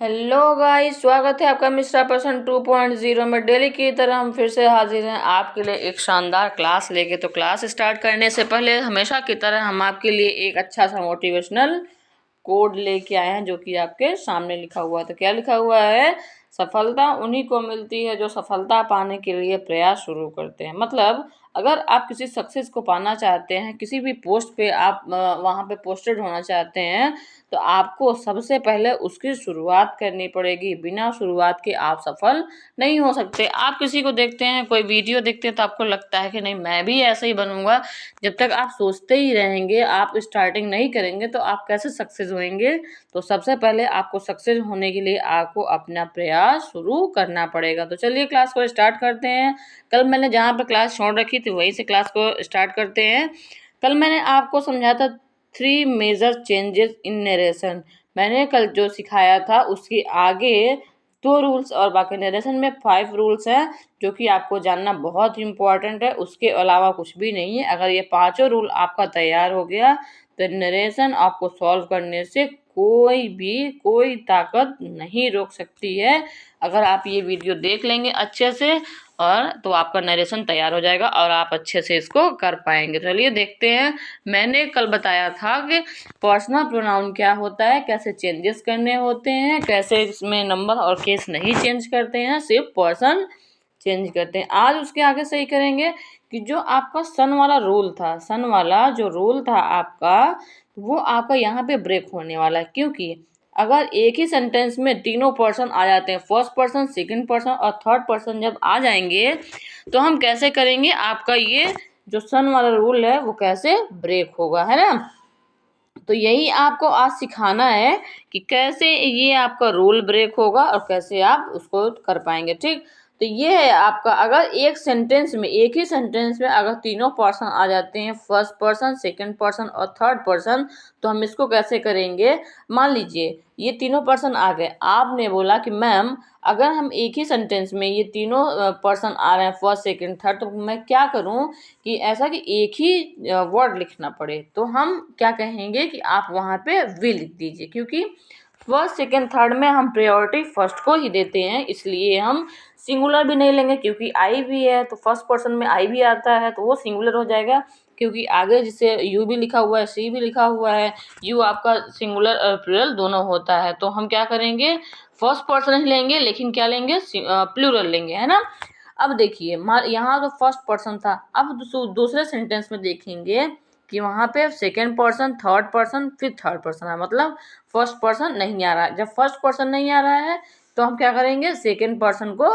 Hello guys, स्वागत है आपका मिस्टर पर्सन 2.0 में। डेली की तरह हम फिर से हाजिर हैं आपके लिए एक शानदार क्लास लेके। तो क्लास स्टार्ट करने से पहले हमेशा की तरह हम आपके लिए एक अच्छा सा मोटिवेशनल कोड लेके आए हैं जो कि आपके सामने लिखा हुआ है। तो क्या लिखा हुआ है? सफलता उन्हीं को मिलती है जो सफलता पाने के लिए प्रयास शुरू करते हैं। मतलब अगर आप किसी सक्सेस को पाना चाहते हैं, किसी भी पोस्ट पे आप वहाँ पे पोस्टेड होना चाहते हैं, तो आपको सबसे पहले उसकी शुरुआत करनी पड़ेगी। बिना शुरुआत के आप सफल नहीं हो सकते। आप किसी को देखते हैं, कोई वीडियो देखते हैं तो आपको लगता है कि नहीं मैं भी ऐसे ही बनूंगा। जब तक आप सोचते ही रहेंगे, आप स्टार्टिंग नहीं करेंगे तो आप कैसे सक्सेस होंगे? तो सबसे पहले आपको सक्सेस होने के लिए आपको अपना प्रयास शुरू करना पड़ेगा। तो चलिए क्लास को स्टार्ट करते हैं। कल मैंने जहाँ पर क्लास छोड़ रखी थी वहीं से क्लास को स्टार्ट करते हैं। कल मैंने आपको समझाया था 3 मेजर चेंजेस इन नरेशन। मैंने कल जो सिखाया था उसके आगे 2 रूल्स और बाकी नरेशन में 5 रूल्स हैं जो कि आपको जानना बहुत इम्पोर्टेंट है। उसके अलावा कुछ भी नहीं है। अगर ये पांचों रूल आपका तैयार हो गया तो नरेशन आपको सॉल्व करने से कोई ताकत नहीं रोक सकती है। अगर आप ये वीडियो देख लेंगे अच्छे से और तो आपका नरेशन तैयार हो जाएगा और आप अच्छे से इसको कर पाएंगे। चलिए देखते हैं। मैंने कल बताया था कि पर्सनल प्रोनाउन क्या होता है, कैसे चेंजेस करने होते हैं, कैसे इसमें नंबर और केस नहीं चेंज करते हैं, सिर्फ पर्सन चेंज करते हैं। आज उसके आगे सही करेंगे कि जो आपका सन वाला रूल था, सन वाला जो रूल था आपका, वो आपका यहाँ पे ब्रेक होने वाला है। क्योंकि अगर एक ही सेंटेंस में तीनों पर्सन आ जाते हैं, फर्स्ट पर्सन, सेकंड पर्सन और थर्ड पर्सन जब आ जाएंगे तो हम कैसे करेंगे? आपका ये जो सन वाला रूल है वो कैसे ब्रेक होगा, है ना? तो यही आपको आज सिखाना है कि कैसे ये आपका रूल ब्रेक होगा और कैसे आप उसको कर पाएंगे। ठीक, तो ये है आपका। अगर एक सेंटेंस में, एक ही सेंटेंस में अगर तीनों पर्सन आ जाते हैं, फर्स्ट पर्सन, सेकंड पर्सन और थर्ड पर्सन, तो हम इसको कैसे करेंगे? मान लीजिए ये तीनों पर्सन आ गए। आपने बोला कि मैम अगर हम एक ही सेंटेंस में ये तीनों पर्सन आ रहे हैं, फर्स्ट सेकंड थर्ड, तो मैं क्या करूं कि ऐसा कि एक ही वर्ड लिखना पड़े? तो हम क्या कहेंगे कि आप वहाँ पे वी लिख दीजिए। क्योंकि फर्स्ट सेकंड थर्ड में हम प्रायोरिटी फर्स्ट को ही देते हैं, इसलिए हम सिंगुलर भी नहीं लेंगे। क्योंकि आई भी है तो फर्स्ट पर्सन में आई भी आता है तो वो सिंगुलर हो जाएगा। क्योंकि आगे जिसे यू भी लिखा हुआ है, सी भी लिखा हुआ है, यू आपका सिंगुलर और प्लूरल दोनों होता है। तो हम क्या करेंगे? फर्स्ट पर्सन ही लेंगे, लेकिन क्या लेंगे? प्लूरल लेंगे, है ना? अब देखिए यहाँ तो फर्स्ट पर्सन था। अब दूसरे सेंटेंस में देखेंगे कि वहाँ पे सेकेंड पर्सन, थर्ड पर्सन, फिर थर्ड पर्सन है। मतलब फर्स्ट पर्सन नहीं आ रहा है। जब फर्स्ट पर्सन नहीं आ रहा है तो हम क्या करेंगे? सेकेंड पर्सन को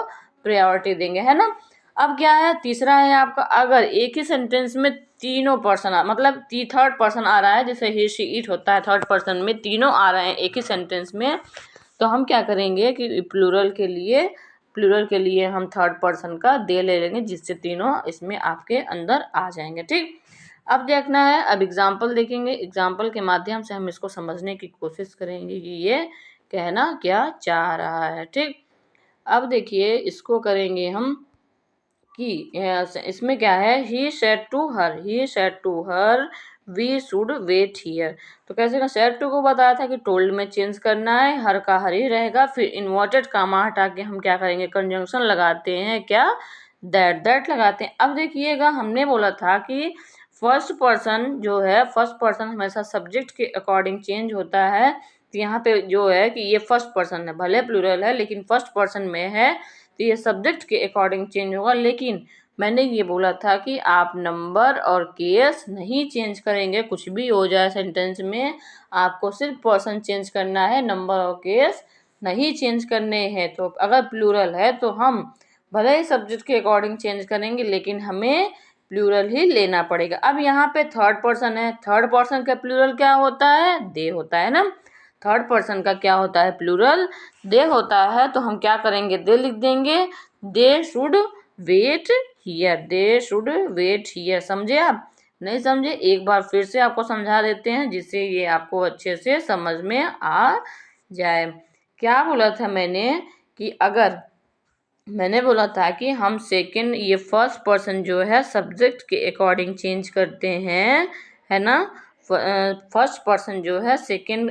प्रायोरिटी देंगे, है ना? अब क्या है? तीसरा है आपका, अगर एक ही सेंटेंस में तीनों पर्सन मतलब थर्ड पर्सन आ रहा है, जैसे ही शी इट होता है, थर्ड पर्सन में तीनों आ रहे हैं एक ही सेंटेंस में, तो हम क्या करेंगे कि प्लूरल के लिए हम थर्ड पर्सन का दे ले लेंगे, जिससे तीनों इसमें आपके अंदर आ जाएंगे। ठीक, अब देखना है, अब एग्जाम्पल देखेंगे। एग्जाम्पल के माध्यम से हम इसको समझने की कोशिश करेंगे कि ये कहना क्या चाह रहा है। ठीक, अब देखिए इसको करेंगे हम कि इसमें क्या है? He said to her we should wait here. तो कैसे का? सेड टू को बताया था कि टोल्ड में चेंज करना है, हर का हर ही रहेगा। फिर इन्वर्टेड कामा हटा के हम क्या करेंगे? कंजंक्शन लगाते हैं, क्या? दैट लगाते हैं। अब देखिएगा, हमने बोला था कि फर्स्ट पर्सन जो है, फर्स्ट पर्सन हमेशा सब्जेक्ट के अकॉर्डिंग चेंज होता है। तो यहाँ पे जो है कि ये फर्स्ट पर्सन है, भले प्लूरल है लेकिन फर्स्ट पर्सन में है, तो ये सब्जेक्ट के अकॉर्डिंग चेंज होगा। लेकिन मैंने ये बोला था कि आप नंबर और केस नहीं चेंज करेंगे। कुछ भी हो जाए सेंटेंस में, आपको सिर्फ पर्सन चेंज करना है, नंबर और केस नहीं चेंज करने हैं। तो अगर प्लूरल है तो हम भले ही सब्जेक्ट के अकॉर्डिंग चेंज करेंगे, लेकिन हमें प्लूरल ही लेना पड़ेगा। अब यहाँ पे थर्ड पर्सन है, थर्ड पर्सन का प्लूरल क्या होता है? दे होता है ना। थर्ड पर्सन का क्या होता है? प्लूरल दे होता है। तो हम क्या करेंगे? दे लिख देंगे। They should wait here, they should wait here. समझे आप? नहीं समझे? एक बार फिर से आपको समझा देते हैं जिससे ये आपको अच्छे से समझ में आ जाए। क्या बोला था मैंने? कि अगर मैंने बोला था कि हम सेकंड, ये फर्स्ट पर्सन जो है सब्जेक्ट के अकॉर्डिंग चेंज करते हैं, है ना? फर्स्ट पर्सन जो है सेकंड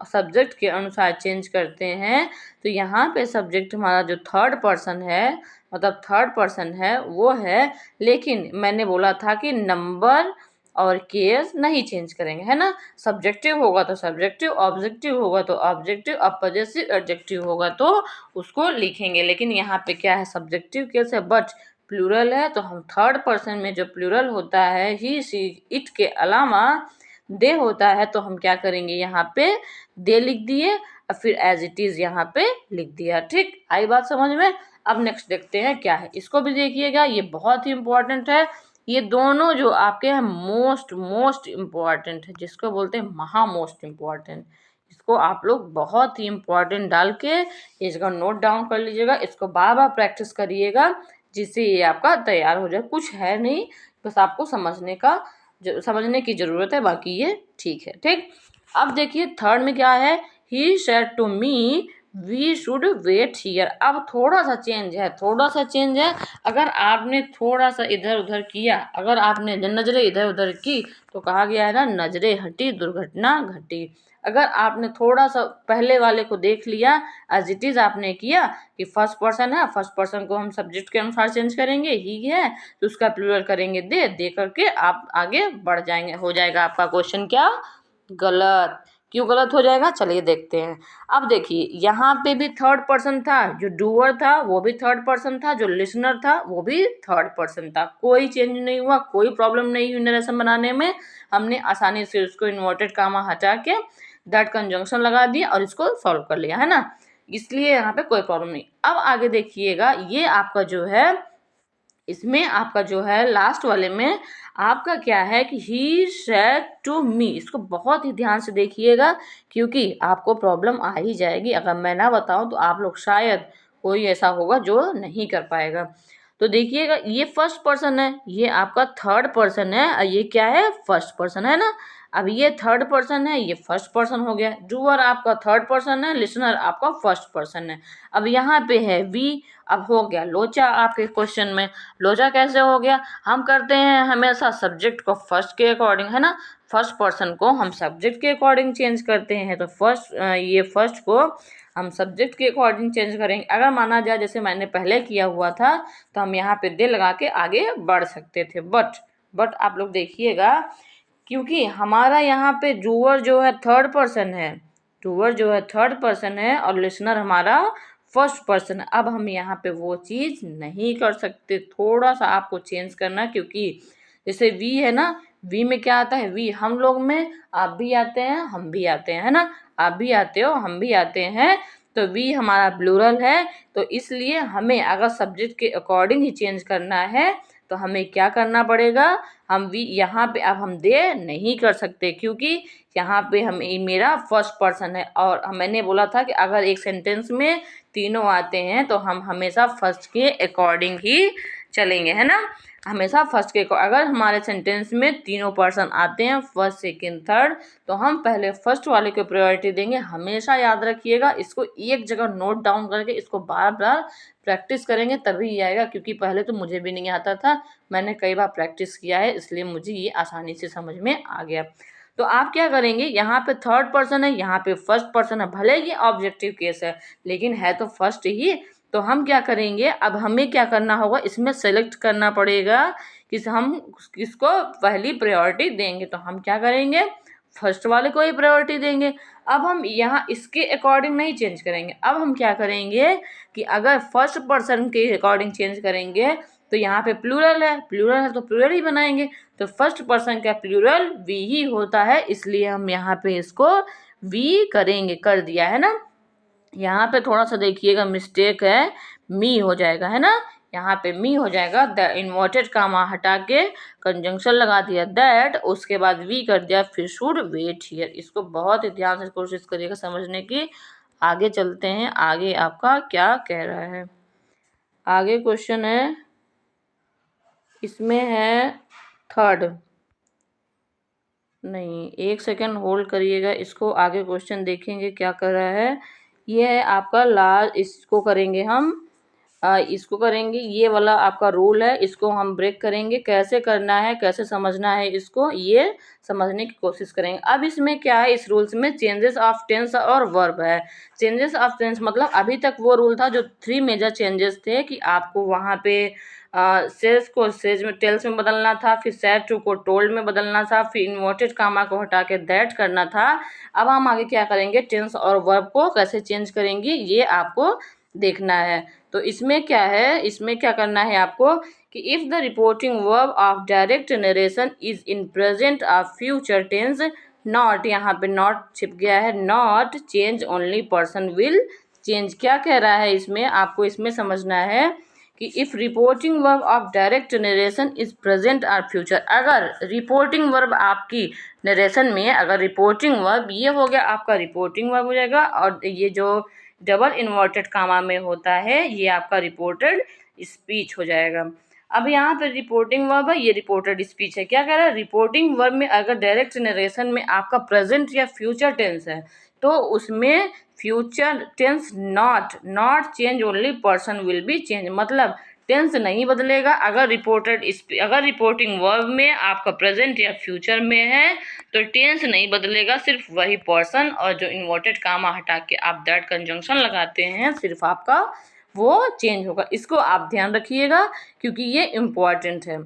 सब्जेक्ट के अनुसार चेंज करते हैं, तो यहाँ पे सब्जेक्ट हमारा जो थर्ड पर्सन है, मतलब थर्ड पर्सन है वो है, लेकिन मैंने बोला था कि नंबर और केस नहीं चेंज करेंगे, है ना। सब्जेक्टिव होगा तो सब्जेक्टिव, ऑब्जेक्टिव होगा तो ऑब्जेक्टिव, अब पजेसिव एडजेक्टिव होगा तो उसको लिखेंगे। लेकिन यहाँ पे क्या है, सब्जेक्टिव केस है बट प्लूरल है, तो हम थर्ड पर्सन में जो प्लूरल होता है ही सी इट के अलावा दे होता है, तो हम क्या करेंगे, यहाँ पे दे लिख दिए और फिर एज इट इज यहाँ पे लिख दिया। ठीक, आई बात समझ में। अब नेक्स्ट देखते हैं क्या है, इसको भी देखिएगा, ये बहुत ही इंपॉर्टेंट है। ये दोनों जो आपके हैं मोस्ट मोस्ट इम्पॉर्टेंट है, जिसको बोलते हैं महा मोस्ट इम्पॉर्टेंट। इसको आप लोग बहुत ही इम्पोर्टेंट डाल के इसका नोट डाउन कर लीजिएगा, इसको बार बार प्रैक्टिस करिएगा, जिससे ये आपका तैयार हो जाए। कुछ है नहीं, बस आपको समझने की जरूरत है, बाकी ये ठीक है। ठीक, अब देखिए थर्ड में क्या है, he said to me we should wait here. अब थोड़ा सा चेंज है। अगर आपने थोड़ा सा इधर उधर किया, अगर आपने नजरें इधर उधर की, तो कहा गया है ना, नजरें हटी दुर्घटना घटी। अगर आपने थोड़ा सा पहले वाले को देख लिया, एज इट इज आपने किया कि फर्स्ट पर्सन है, फर्स्ट पर्सन को हम सब्जेक्ट के अनुसार चेंज करेंगे, ही है तो उसका प्लूरल करेंगे दे करके आप आगे बढ़ जाएंगे। हो जाएगा आपका क्वेश्चन क्या, गलत। क्यों गलत हो जाएगा, चलिए देखते हैं। अब देखिए यहाँ पे भी थर्ड पर्सन था, जो डूअर था वो भी थर्ड पर्सन था, जो लिसनर था वो भी थर्ड पर्सन था। कोई चेंज नहीं हुआ, कोई प्रॉब्लम नहीं हुई नरेशन बनाने में। हमने आसानी से उसको इन्वर्टेड कामा हटा के दैट कंजंक्शन लगा दिया और इसको सॉल्व कर लिया, है ना। इसलिए यहाँ पे कोई प्रॉब्लम नहीं। अब आगे देखिएगा, ये आपका जो है, इसमें आपका जो है लास्ट वाले में आपका क्या है कि ही सेड टू मी। इसको बहुत ही ध्यान से देखिएगा, क्योंकि आपको प्रॉब्लम आ ही जाएगी। अगर मैं ना बताऊं तो आप लोग शायद कोई ऐसा होगा जो नहीं कर पाएगा। तो देखिएगा, ये फर्स्ट पर्सन है, ये आपका थर्ड पर्सन है, और ये क्या है, फर्स्ट पर्सन है ना। अब ये थर्ड पर्सन है, ये फर्स्ट पर्सन हो गया। डूअर आपका थर्ड पर्सन है, लिसनर आपका फर्स्ट पर्सन है। अब यहाँ पे है वी। अब हो गया लोचा आपके क्वेश्चन में। लोचा कैसे हो गया, हम करते हैं हमेशा सब्जेक्ट को फर्स्ट के अकॉर्डिंग, है ना। फर्स्ट पर्सन को हम सब्जेक्ट के अकॉर्डिंग चेंज करते हैं, तो ये फर्स्ट को हम सब्जेक्ट के अकॉर्डिंग चेंज करेंगे। अगर माना जाए जैसे मैंने पहले किया हुआ था, तो हम यहाँ पे दे लगा के आगे बढ़ सकते थे। बट आप लोग देखिएगा, क्योंकि हमारा यहाँ पे डूअर जो है थर्ड पर्सन है, और लिसनर हमारा फर्स्ट पर्सन। अब हम यहाँ पे वो चीज़ नहीं कर सकते, थोड़ा सा आपको चेंज करना। क्योंकि जैसे वी है ना, वी में क्या आता है, वी हम लोग में आप भी आते हैं हम भी आते हैं, है ना। आप भी आते हो हम भी आते हैं, तो वी हमारा प्लूरल है, तो इसलिए हमें अगर सब्जेक्ट के अकॉर्डिंग ही चेंज करना है, तो हमें क्या करना पड़ेगा, हम वी यहाँ पे अब हम दे नहीं कर सकते, क्योंकि यहाँ पे हम मेरा फर्स्ट पर्सन है। और मैंने बोला था कि अगर एक सेंटेंस में तीनों आते हैं, तो हम हमेशा फर्स्ट के अकॉर्डिंग ही चलेंगे, है ना। हमेशा फर्स्ट के, अगर हमारे सेंटेंस में तीनों पर्सन आते हैं, फर्स्ट सेकंड थर्ड, तो हम पहले फर्स्ट वाले को प्रायोरिटी देंगे। हमेशा याद रखिएगा, इसको एक जगह नोट डाउन करके इसको बार बार प्रैक्टिस करेंगे तभी ये आएगा। क्योंकि पहले तो मुझे भी नहीं आता था, मैंने कई बार प्रैक्टिस किया है, इसलिए मुझे ये आसानी से समझ में आ गया। तो आप क्या करेंगे, यहाँ पे थर्ड पर्सन है, यहाँ पे फर्स्ट पर्सन है, भले ही ऑब्जेक्टिव केस है लेकिन है तो फर्स्ट ही। तो हम क्या करेंगे, अब हमें क्या करना होगा, इसमें सेलेक्ट करना पड़ेगा कि हम किसको पहली प्रायोरिटी देंगे। तो हम क्या करेंगे, फर्स्ट वाले को ही प्रायोरिटी देंगे। अब हम यहाँ इसके अकॉर्डिंग नहीं चेंज करेंगे, अब हम क्या करेंगे कि अगर फर्स्ट पर्सन के अकॉर्डिंग चेंज करेंगे, तो यहाँ पे प्लूरल है तो प्लूरल ही बनाएंगे। तो फर्स्ट पर्सन का प्लूरल वी ही होता है, इसलिए हम यहाँ पे इसको वी करेंगे, कर दिया है ना। यहाँ पे थोड़ा सा देखिएगा मिस्टेक है, मी हो जाएगा, है ना। यहाँ पे मी हो जाएगा, द इन्वर्टेड कामा हटा के कंजंक्शन लगा दिया दैट, उसके बाद वी कर दिया, फिर शुड वेट हियर। इसको बहुत ही ध्यान से कोशिश करिएगा समझने की। आगे चलते हैं, आगे आपका क्या कह रहा है। आगे क्वेश्चन है, इसमें है थर्ड, नहीं एक सेकेंड होल्ड करिएगा, इसको आगे क्वेश्चन देखेंगे क्या कर रहा है। ये है आपका लास्ट, इसको करेंगे हम इसको करेंगे, ये वाला आपका रूल है, इसको हम ब्रेक करेंगे। कैसे करना है, कैसे समझना है, इसको ये समझने की कोशिश करेंगे। अब इसमें क्या है, इस रूल्स में चेंजेस ऑफ टेंस और वर्ब है। चेंजेस ऑफ टेंस मतलब अभी तक वो रूल था जो 3 मेजर चेंजेस थे कि आपको वहाँ पे सेज को सेज में टेल्स में बदलना था, फिर सैड टू को टोल्ड में बदलना था, फिर इन्वर्टेड कामा को हटा के दैट करना था। अब हम आगे क्या करेंगे, टेंस और वर्ब को कैसे चेंज करेंगे ये आपको देखना है। तो इसमें क्या है, इसमें क्या करना है आपको कि if the reporting verb of direct narration is in present of future tense, not, यहाँ पे नॉट छिप गया है, not change only person will change. क्या कह रहा है इसमें, आपको इसमें समझना है कि if reporting verb of direct narration is present और फ्यूचर, अगर रिपोर्टिंग वर्ब आपकी नरेशन में, अगर रिपोर्टिंग वर्ब ये हो गया आपका रिपोर्टिंग वर्ब हो जाएगा, और ये जो डबल इन्वर्टेड कामा में होता है ये आपका रिपोर्टेड स्पीच हो जाएगा। अब यहाँ पे रिपोर्टिंग वर्ब है, ये रिपोर्टेड स्पीच है। क्या कह रहा है, रिपोर्टिंग वर्ब में अगर डायरेक्ट नरेशन में आपका प्रेजेंट या फ्यूचर टेंस है तो उसमें future tense not change only person will be change, मतलब टेंस नहीं बदलेगा। अगर रिपोर्टिंग वर्ब में आपका प्रेजेंट या फ्यूचर में है तो टेंस नहीं बदलेगा, सिर्फ वही पर्सन और जो इन्वर्टेड कामा हटा के आप दैट कंजंक्शन लगाते हैं सिर्फ आपका वो चेंज होगा। इसको आप ध्यान रखिएगा क्योंकि ये इम्पॉर्टेंट है।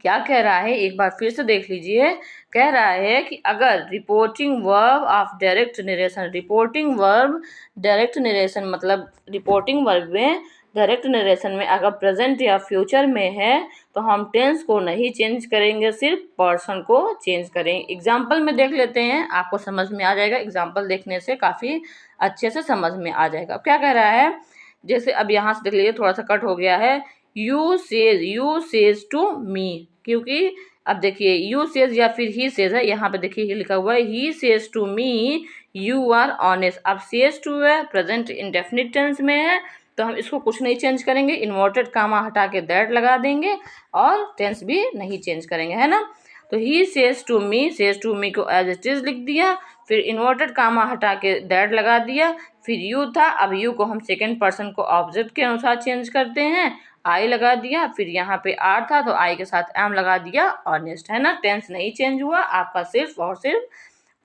क्या कह रहा है, एक बार फिर से देख लीजिए। कह रहा है कि अगर reporting verb of direct narration, reporting verb direct narration मतलब रिपोर्टिंग वर्ब में डायरेक्ट नरेशन में अगर प्रेजेंट या फ्यूचर में है तो हम टेंस को नहीं चेंज करेंगे, सिर्फ पर्सन को चेंज करेंगे। एग्जाम्पल में देख लेते हैं, आपको समझ में आ जाएगा। एग्जाम्पल देखने से काफ़ी अच्छे से समझ में आ जाएगा। क्या कह रहा है, जैसे अब यहाँ से देख लीजिए, थोड़ा सा कट हो गया है। यू सेज टू मी, क्योंकि अब देखिए यू सेज या फिर ही सेज है, यहाँ पे देखिए ये लिखा हुआ है he says to me you are honest. अब सेज टू है, प्रेजेंट इंडेफिनिट टेंस में है, तो हम इसको कुछ नहीं चेंज करेंगे, इन्वर्टेड कामा हटा के दैट लगा देंगे और टेंस भी नहीं चेंज करेंगे, है ना। तो ही सेज टू मी को एज इट इज लिख दिया, फिर इन्वर्टेड कामा हटा के दैट लगा दिया, फिर यू था, अब यू को हम सेकेंड पर्सन को ऑब्जेक्ट के अनुसार चेंज करते हैं, आई लगा दिया, फिर यहाँ पे आर था तो आई के साथ एम लगा दिया, ऑनेस्ट, है ना। टेंस नहीं चेंज हुआ आपका, सिर्फ और सिर्फ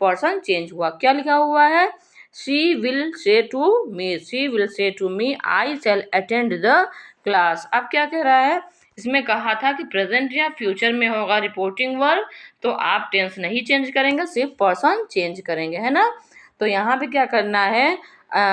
पर्सन चेंज हुआ। क्या लिखा हुआ है, she will say to me I shall attend the class. अब क्या कह रहा है, इसमें कहा था कि प्रेजेंट या फ्यूचर में होगा रिपोर्टिंग वर्ब तो आप टेंस नहीं चेंज करेंगे, सिर्फ पर्सन चेंज करेंगे, है ना। तो यहाँ पे क्या करना है,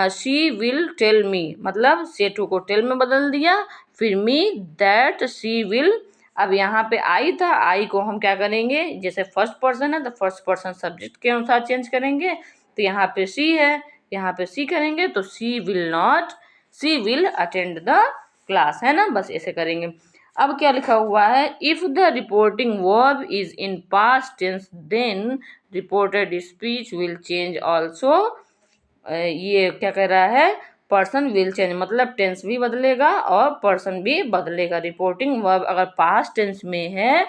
शी विल टेल मी मतलब से टू को टेल में बदल दिया, फिर मी दैट शी विल। अब यहाँ पे आई था, आई को हम क्या करेंगे, जैसे फर्स्ट पर्सन है तो फर्स्ट पर्सन सब्जेक्ट के अनुसार चेंज करेंगे, तो यहाँ पे सी है, यहाँ पे सी करेंगे तो सी विल अटेंड द क्लास, है ना। बस ऐसे करेंगे। अब क्या लिखा हुआ है, if the reporting verb is in past tense then reported speech will change also. ये क्या कह रहा है, पर्सन विल चेंज मतलब टेंस भी बदलेगा और पर्सन भी बदलेगा। रिपोर्टिंग वर्ब अगर पास्ट टेंस में है,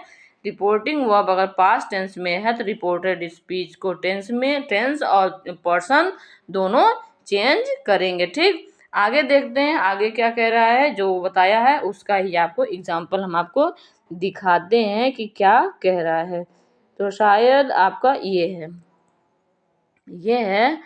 तो रिपोर्टेड स्पीच को टेंस और पर्सन दोनों चेंज करेंगे। ठीक, आगे देखते हैं आगे क्या कह रहा है, जो बताया है उसका ही आपको एग्जाम्पल हम आपको दिखाते हैं कि क्या कह रहा है। तो शायद आपका ये है।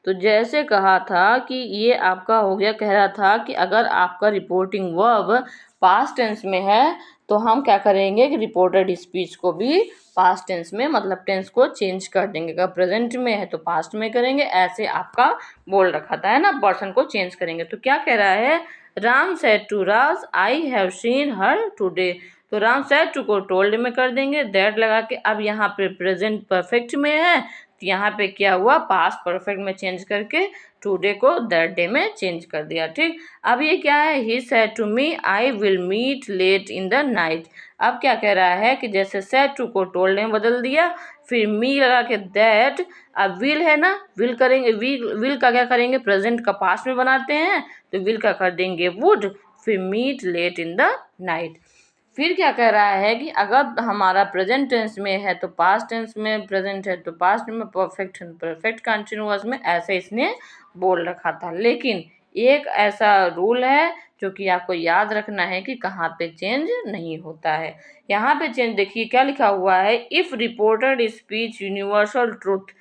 तो जैसे कहा था कि ये आपका हो गया, कह रहा था कि अगर आपका रिपोर्टिंग वर्ब पास्ट टेंस में है तो हम क्या करेंगे कि रिपोर्टेड स्पीच को भी पास्ट टेंस में मतलब टेंस को चेंज कर देंगे। अगर प्रेजेंट में है तो पास्ट में करेंगे, ऐसे आपका बोल रखा था, है ना। पर्सन को चेंज करेंगे। तो क्या कह रहा है, Ram said to Raj I have seen her today. तो राम सेड टू को टोल्ड में कर देंगे, दैट लगा के। अब यहाँ पे प्रेजेंट परफेक्ट में है तो यहाँ पे क्या हुआ, पास्ट परफेक्ट में चेंज करके टुडे को दैट डे में चेंज कर दिया। ठीक, अब ये क्या है, he said to me I will meet late in the night. अब क्या कह रहा है कि जैसे सेड टू को टोल्ड में बदल दिया, फिर मी लगा के दैट। अब विल है ना, विल करेंगे, विल का क्या करेंगे, प्रेजेंट का पास्ट में बनाते हैं तो विल का कर देंगे वुड, फिर meet late in the night. फिर क्या कह रहा है कि अगर हमारा प्रेजेंट टेंस में है तो पास्ट टेंस में, प्रेजेंट है तो पास्ट में, परफेक्ट कंटिन्यूअस में, ऐसे इसने बोल रखा था। लेकिन एक ऐसा रूल है जो कि आपको याद रखना है कि कहाँ पे चेंज नहीं होता है। यहाँ पे चेंज देखिए क्या लिखा हुआ है, if reported speech universal truth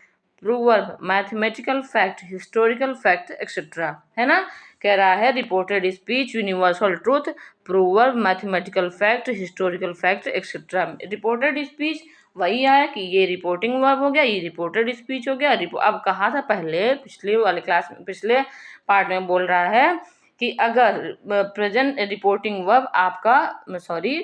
proverb mathematical fact historical fact etcetera, है ना। कह रहा है reported speech universal truth proverb mathematical fact historical fact etcetera. Reported speech वही है कि ये रिपोर्टिंग वर्ब हो गया, ये रिपोर्टेड स्पीच हो गया। अब कहा था पहले पिछले वाले क्लास में, पिछले पार्ट में बोल रहा है कि अगर प्रेजेंट रिपोर्टिंग वर्ब आपका सॉरी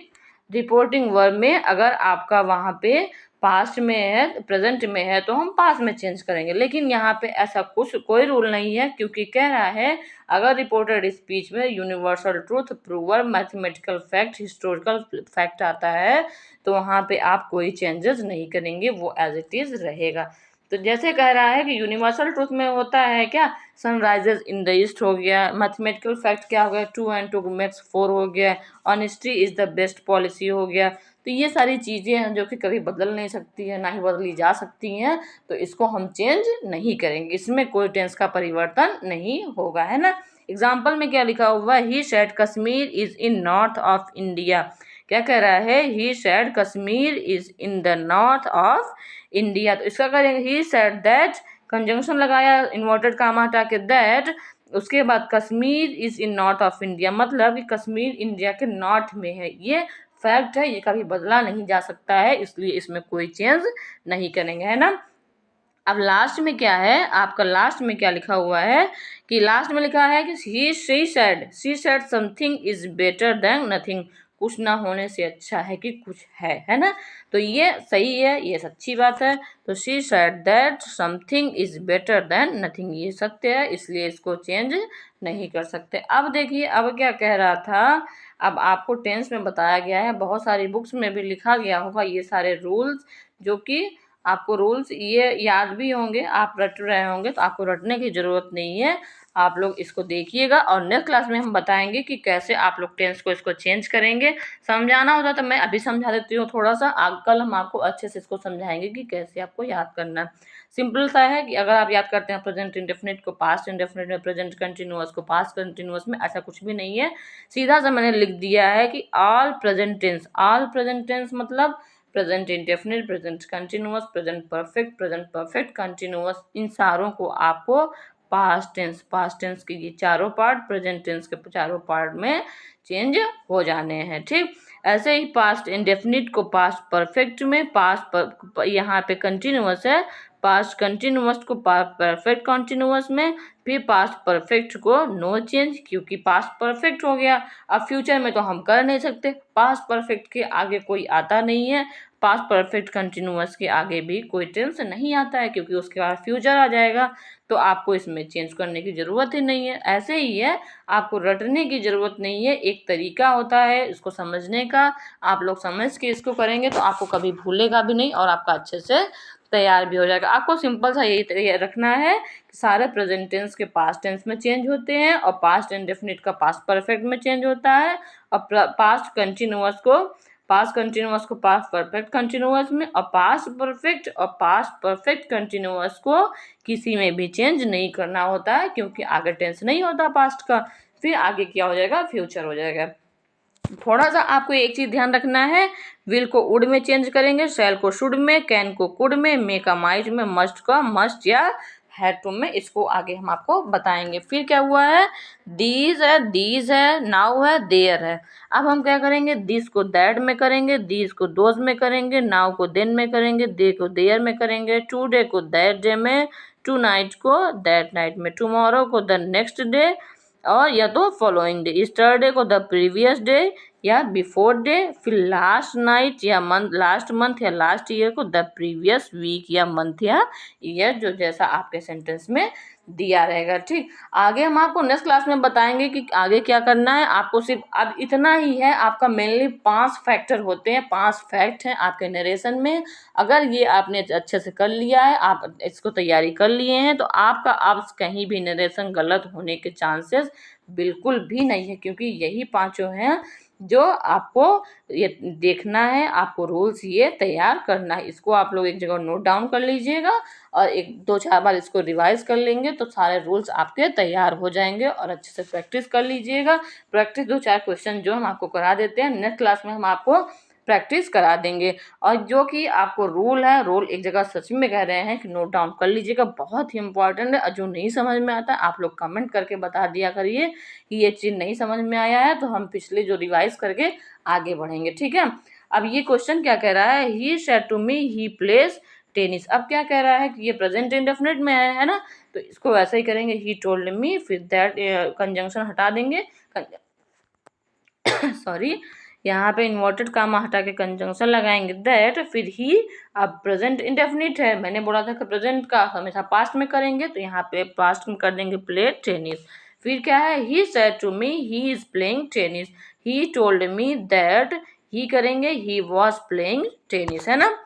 रिपोर्टिंग वर्ब में अगर आपका वहाँ पे पास्ट में है, प्रेजेंट में है, तो हम पास्ट में चेंज करेंगे। लेकिन यहाँ पे ऐसा कुछ कोई रूल नहीं है, क्योंकि कह रहा है अगर रिपोर्टेड स्पीच में universal truth prover mathematical fact historical fact आता है तो वहाँ पे आप कोई चेंजेस नहीं करेंगे, वो एज इट इज रहेगा। तो जैसे कह रहा है कि यूनिवर्सल ट्रूथ में होता है क्या, सनराइजेज इन द ईस्ट हो गया। मैथमेटिकल फैक्ट क्या हो गया, 2 and 2 makes 4 हो गया। Honesty is the best policy हो गया। तो ये सारी चीज़ें हैं जो कि कभी बदल नहीं सकती है, ना ही बदली जा सकती हैं, तो इसको हम चेंज नहीं करेंगे, इसमें कोई टेंस का परिवर्तन नहीं होगा, है ना। एग्जाम्पल में क्या लिखा हुआ है, he said Kashmir is in north of India. क्या कह रहा है, he said Kashmir is in the north of India. तो इसका करेंगे ही सेड दैट, कंजंक्शन लगाया, इन्वर्टेड कामा हटा के दैट, उसके बाद Kashmir is in north of India, मतलब कि कश्मीर इंडिया के नॉर्थ में है। ये फैक्ट है, ये कभी बदला नहीं जा सकता है, इसलिए इसमें कोई चेंज नहीं करेंगे, है ना। अब लास्ट में क्या है आपका, लास्ट में क्या लिखा हुआ है कि लास्ट में लिखा है कि she said something is better than nothing, कुछ ना होने से अच्छा है कि कुछ है ना। तो ये सही है, ये सच्ची बात है। तो she said that something is better than nothing, ये सत्य है, इसलिए इसको चेंज नहीं कर सकते। अब देखिए अब क्या कह रहा था, अब आपको टेंस में बताया गया है, बहुत सारी बुक्स में भी लिखा गया होगा ये सारे रूल्स, जो कि आपको रूल्स ये याद भी होंगे, आप रट रहे होंगे, तो आपको रटने की ज़रूरत नहीं है। आप लोग इसको देखिएगा और नेक्स्ट क्लास में हम बताएंगे कि कैसे आप लोग टेंस को इसको चेंज करेंगे। समझाना होता तो मैं अभी समझा देती हूँ थोड़ा सा, कल हम आपको अच्छे से इसको समझाएंगे कि कैसे आपको याद करना है। सिंपल सा है कि अगर आप याद करते हैं प्रेजेंट इंडेफिनिट को पास्ट इंडेफिनिट में, प्रेजेंट कंटिन्यूअस को पास्ट कंटिन्यूअस में, ऐसा कुछ भी नहीं है। सीधा सा मैंने लिख दिया है कि ऑल प्रेजेंट टेंस मतलब present indefinite, present continuous, present perfect continuous, इन सारों को आपको पास्ट टेंस के ये चारों पार्ट प्रेजेंट टेंस के चारों पार्ट में चेंज हो जाने हैं, ठीक। ऐसे ही पास्ट इंडेफिनिट को पास्ट परफेक्ट में, यहाँ पे कंटिन्यूअस है, पास्ट कंटिन्यूअस को परफेक्ट कंटिन्यूअस में, फिर पास्ट परफेक्ट को नो चेंज, क्योंकि पास्ट परफेक्ट हो गया। अब फ्यूचर में तो हम कर नहीं सकते, पास्ट परफेक्ट के आगे कोई आता नहीं है, पास्ट परफेक्ट कंटिन्यूअस के आगे भी कोई टेंस नहीं आता है, क्योंकि उसके बाद फ्यूचर आ जाएगा, तो आपको इसमें चेंज करने की ज़रूरत ही नहीं है। ऐसे ही है, आपको रटने की ज़रूरत नहीं है, एक तरीका होता है इसको समझने का, आप लोग समझ के इसको करेंगे तो आपको कभी भूलेगा भी नहीं और आपका अच्छे से तैयार भी हो जाएगा। आपको सिंपल सा यही रखना है कि सारे प्रेजेंट टेंस के पास्ट टेंस में चेंज होते हैं, और पास्ट इंडेफिनिट का पास्ट परफेक्ट में चेंज होता है, और पास्ट कंटिन्यूअस को पास्ट परफेक्ट कंटिन्यूअस में, और पास्ट परफेक्ट कंटिन्यूअस को किसी में भी चेंज नहीं करना होता है, क्योंकि आगे टेंस नहीं होता पास्ट का, फिर आगे क्या हो जाएगा, फ्यूचर हो जाएगा। थोड़ा सा आपको एक चीज ध्यान रखना है, विल को वुड में चेंज करेंगे, शैल को शुड में, कैन को कुड में, मे का माइट में, मस्ट का मस्ट या हैड टू में, इसको आगे हम आपको बताएंगे। फिर क्या हुआ है, दीज है, नाउ है, देयर है। अब हम क्या करेंगे, दिस को दैट में करेंगे, दीज को दोज में करेंगे, नाउ को देन में करेंगे, दे को देयर में करेंगे, टुडे को दैट डे में, टू नाइट को दैट नाइट में, टुमारो को द नेक्स्ट डे, और या तो फॉलोइंग डे, स्टरडे को द प्रीवियस डे या बिफोर डे, फिर लास्ट नाइट या लास्ट मंथ या लास्ट ईयर को द प्रीवियस वीक या मंथ या ईयर, जो जैसा आपके सेंटेंस में दिया रहेगा, ठीक। आगे हम आपको नेक्स्ट क्लास में बताएंगे कि आगे क्या करना है। आपको सिर्फ अब इतना ही है, आपका मेनली 5 फैक्टर होते हैं, 5 फैक्ट हैं आपके नरेशन में। अगर ये आपने अच्छे से कर लिया है, आप इसको तैयारी कर लिए हैं, तो आपका अब कहीं भी नरेशन गलत होने के चांसेस बिल्कुल भी नहीं है, क्योंकि यही पांचों हैं जो आपको ये देखना है, आपको रूल्स ये तैयार करना है। इसको आप लोग एक जगह नोट डाउन कर लीजिएगा और 1-2-4 बार इसको रिवाइज कर लेंगे तो सारे रूल्स आपके तैयार हो जाएंगे और अच्छे से प्रैक्टिस कर लीजिएगा। प्रैक्टिस 2-4 क्वेश्चन जो हम आपको करा देते हैं, नेक्स्ट क्लास में हम आपको प्रैक्टिस करा देंगे। और जो कि आपको रूल है, रूल एक जगह सच में कह रहे हैं कि नोट डाउन कर लीजिएगा, बहुत ही इंपॉर्टेंट है। और जो नहीं समझ में आता है आप लोग कमेंट करके बता दिया करिए कि ये चीज़ नहीं समझ में आया है, तो हम पिछले जो रिवाइज करके आगे बढ़ेंगे, ठीक है। अब ये क्वेश्चन क्या कह रहा है, he said to me he plays tennis. अब क्या कह रहा है कि ये प्रेजेंट इंडेफिनिट में है ना, तो इसको वैसे ही करेंगे, ही टोल्ड मी, फिर दैट कंजंक्शन हटा देंगे, सॉरी, यहाँ पे इन्वर्टेड कामा हटा के कंजंक्शन लगाएंगे दैट, फिर ही। अब प्रेजेंट इंडेफिनिट है, मैंने बोला था कि प्रेजेंट का हमेशा पास्ट में करेंगे, तो यहाँ पे पास्ट में कर देंगे प्ले टेनिस। फिर क्या है, he said to me he is playing tennis, he told me that, ही करेंगे ही वॉज प्लेइंग टेनिस, है ना।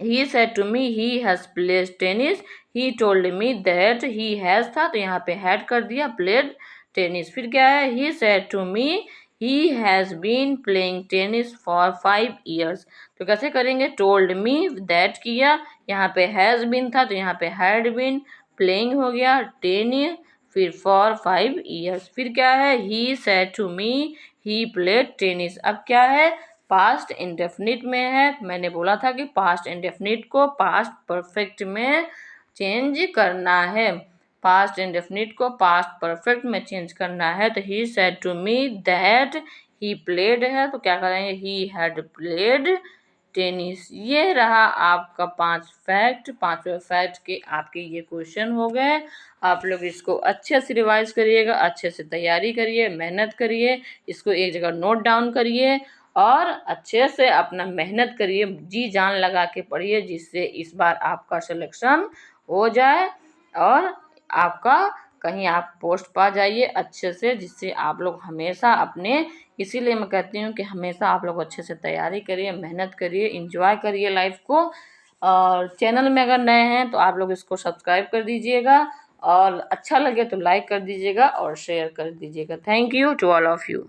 He said to me he has played tennis, he told me that, he has था तो यहाँ पे हैड कर दिया, प्लेड टेनिस। फिर क्या है, he said to me he has been playing tennis for 5 years। तो कैसे करेंगे, टोल्ड मी दैट किया, यहाँ पे हैज बीन था तो यहाँ पे हैड बीन, प्लेइंग हो गया, टेनिस, फिर फॉर 5 years। फिर क्या है, he said to me he played tennis. अब क्या है, पास्ट इंडेफिनिट में है, मैंने बोला था कि पास्ट इंडेफिनिट को पास्ट परफेक्ट में चेंज करना है, पास्ट इंडेफिनिट को पास्ट परफेक्ट में चेंज करना है। तो he said to me that he played है, तो क्या करेंगे, ही हैड प्लेड टेनिस। ये रहा आपका 5 फैक्ट, 5वें फैक्ट के आपके ये क्वेश्चन हो गए। आप लोग इसको अच्छे से रिवाइज करिएगा, अच्छे से तैयारी करिए, मेहनत करिए, इसको एक जगह नोट डाउन करिए और अच्छे से अपना मेहनत करिए, जी जान लगा के पढ़िए, जिससे इस बार आपका सिलेक्शन हो जाए और आपका कहीं आप पोस्ट पा जाइए अच्छे से, जिससे आप लोग हमेशा अपने, इसीलिए मैं कहती हूँ कि हमेशा आप लोग अच्छे से तैयारी करिए, मेहनत करिए, एंजॉय करिए लाइफ को। और चैनल में अगर नए हैं तो आप लोग इसको सब्सक्राइब कर दीजिएगा और अच्छा लगे तो लाइक कर दीजिएगा और शेयर कर दीजिएगा। Thank you to all of you.